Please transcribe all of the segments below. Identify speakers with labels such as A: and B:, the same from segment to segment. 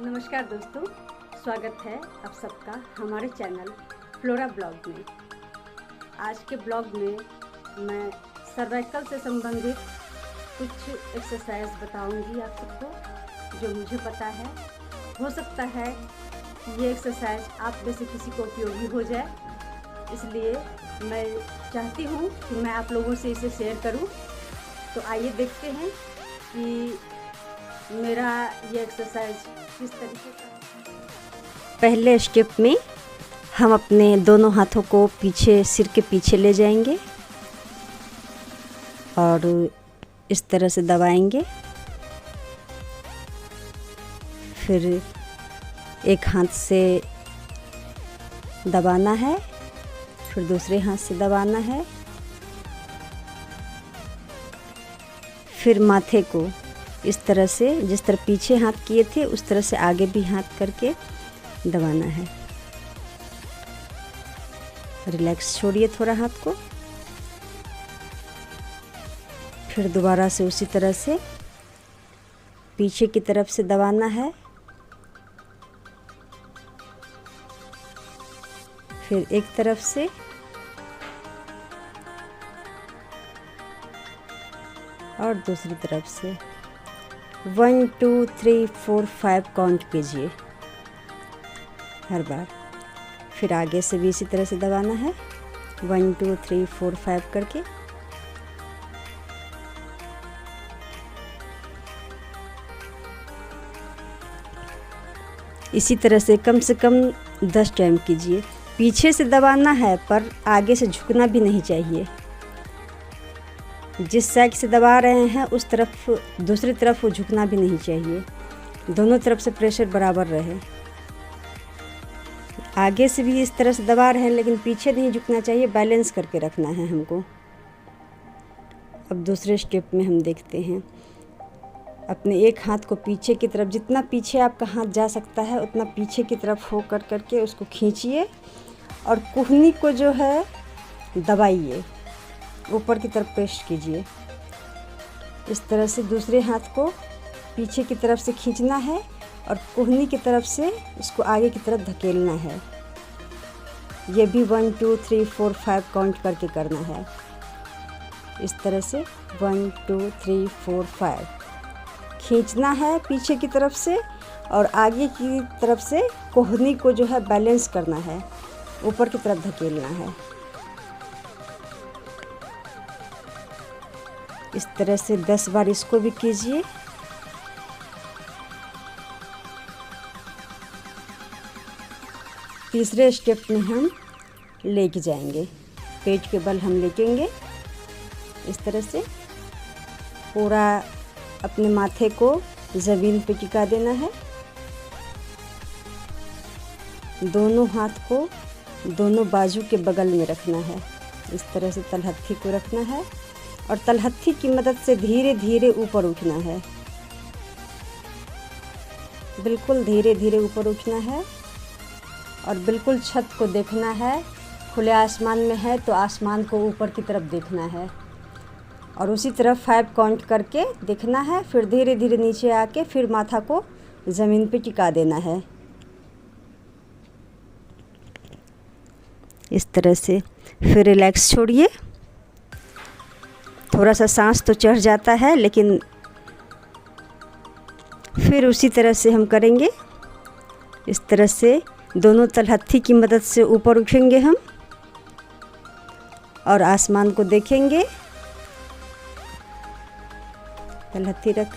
A: नमस्कार दोस्तों, स्वागत है आप सबका हमारे चैनल फ्लोरा ब्लॉग में। आज के ब्लॉग में मैं सर्वाइकल से संबंधित कुछ एक्सरसाइज बताऊंगी आप सबको, जो मुझे पता है। हो सकता है कि ये एक्सरसाइज आप में से किसी को उपयोगी हो जाए, इसलिए मैं चाहती हूँ कि मैं आप लोगों से इसे शेयर करूँ। तो आइए देखते हैं कि मेरा ये एक्सरसाइज किस तरीके का है। पहले स्टेप में हम अपने दोनों हाथों को पीछे, सिर के पीछे ले जाएंगे और इस तरह से दबाएंगे। फिर एक हाथ से दबाना है, फिर दूसरे हाथ से दबाना है, फिर माथे को इस तरह से, जिस तरह पीछे हाथ किए थे उस तरह से आगे भी हाथ करके दबाना है। रिलैक्स छोड़िए थोड़ा हाथ को। फिर दोबारा से उसी तरह से पीछे की तरफ से दबाना है। फिर एक तरफ से और दूसरी तरफ से 1 2 3 4 5 काउंट कीजिए हर बार। फिर आगे से भी इसी तरह से दबाना है 1 2 3 4 5 करके। इसी तरह से कम 10 टाइम कीजिए। पीछे से दबाना है पर आगे से झुकना भी नहीं चाहिए। जिस साइड से दबा रहे हैं उस तरफ, दूसरी तरफ वो झुकना भी नहीं चाहिए। दोनों तरफ से प्रेशर बराबर रहे। आगे से भी इस तरह से दबा रहे हैं लेकिन पीछे नहीं झुकना चाहिए, बैलेंस करके रखना है हमको। अब दूसरे स्टेप में हम देखते हैं। अपने एक हाथ को पीछे की तरफ, जितना पीछे आपका हाथ जा सकता है उतना पीछे की तरफ हो करके उसको खींचिए और कुहनी को जो है दबाइए, ऊपर की तरफ प्रेस कीजिए। इस तरह से दूसरे हाथ को पीछे की तरफ से खींचना है और कुहनी की तरफ से इसको आगे की तरफ धकेलना है। ये भी 1 2 3 4 5 काउंट करके करना है। इस तरह से 1 2 3 4 5 खींचना है पीछे की तरफ से और आगे की तरफ से कुहनी को जो है बैलेंस करना है, ऊपर की तरफ धकेलना है। इस तरह से 10 बार इसको भी कीजिए। तीसरे स्टेप में हम लेके जाएंगे, पेट के बल हम लेकेंगे। इस तरह से पूरा अपने माथे को ज़मीन पे टिका देना है। दोनों हाथ को दोनों बाजू के बगल में रखना है। इस तरह से तलहत्थी को रखना है और तलहत्थी की मदद से धीरे धीरे ऊपर उठना है। बिल्कुल धीरे धीरे ऊपर उठना है और बिल्कुल छत को देखना है। खुले आसमान में है तो आसमान को ऊपर की तरफ देखना है और उसी तरफ 5 काउंट करके देखना है। फिर धीरे धीरे नीचे आके फिर माथा को ज़मीन पे टिका देना है। इस तरह से फिर रिलैक्स छोड़िए। थोड़ा सा सांस तो चढ़ जाता है लेकिन फिर उसी तरह से हम करेंगे। इस तरह से दोनों तलहत्थी की मदद से ऊपर उठेंगे हम और आसमान को देखेंगे। तलहत्थी रख,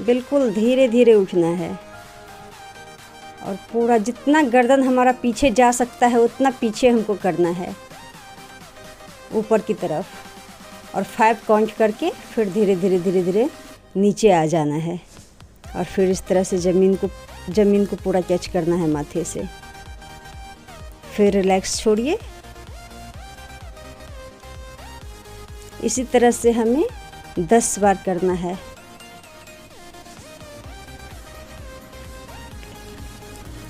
A: बिल्कुल धीरे धीरे उठना है और पूरा जितना गर्दन हमारा पीछे जा सकता है उतना पीछे हमको करना है ऊपर की तरफ। और 5 काउंट करके फिर धीरे धीरे नीचे आ जाना है और फिर इस तरह से ज़मीन को पूरा कैच करना है माथे से। फिर रिलैक्स छोड़िए। इसी तरह से हमें 10 बार करना है।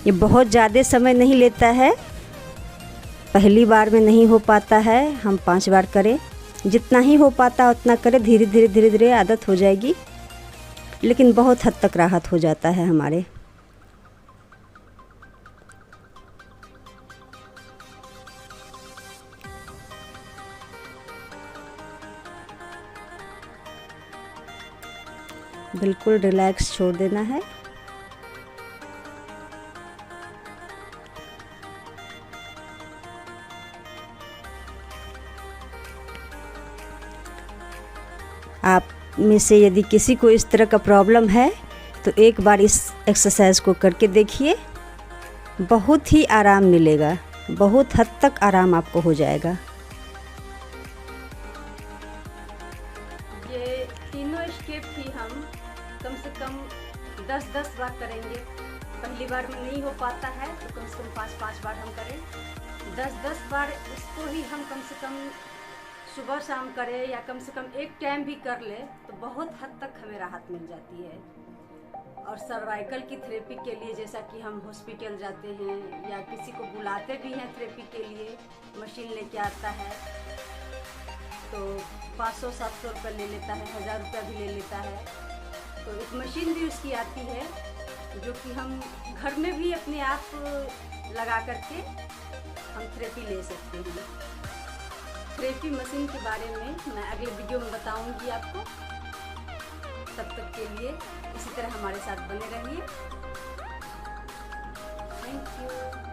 A: ये बहुत ज़्यादा समय नहीं लेता है, पहली बार में नहीं हो पाता है, हम 5 बार करें। जितना ही हो पाता उतना करें, धीरे धीरे आदत हो जाएगी, लेकिन बहुत हद तक राहत हो जाता है हमारे। बिल्कुल रिलैक्स छोड़ देना है। आप में से यदि किसी को इस तरह का प्रॉब्लम है तो एक बार इस एक्सरसाइज को करके देखिए, बहुत ही आराम मिलेगा, बहुत हद तक आराम आपको हो जाएगा। ये तीनों स्टेप ही हम कम से कम 10-10 बार करेंगे। पहली बार में नहीं हो पाता है तो कम से कम 5-5 बार हम करें। 10-10 बार इसको ही हम कम से कम सुबह शाम करें, या कम से कम एक टाइम भी कर ले तो बहुत हद तक हमें राहत मिल जाती है। और सर्वाइकल की थेरेपी के लिए जैसा कि हम हॉस्पिटल जाते हैं या किसी को बुलाते भी हैं थेरेपी के लिए, मशीन लेके आता है तो 500-700 रुपये ले लेता है, 1000 रुपया भी ले लेता है। तो एक मशीन भी उसकी आती है जो कि हम घर में भी अपने आप लगा करके हम थेरेपी ले सकते हैं। थेरेपी मशीन के बारे में मैं अगले वीडियो में बताऊंगी आपको। तब तक के लिए इसी तरह हमारे साथ बने रहिए। Thank you.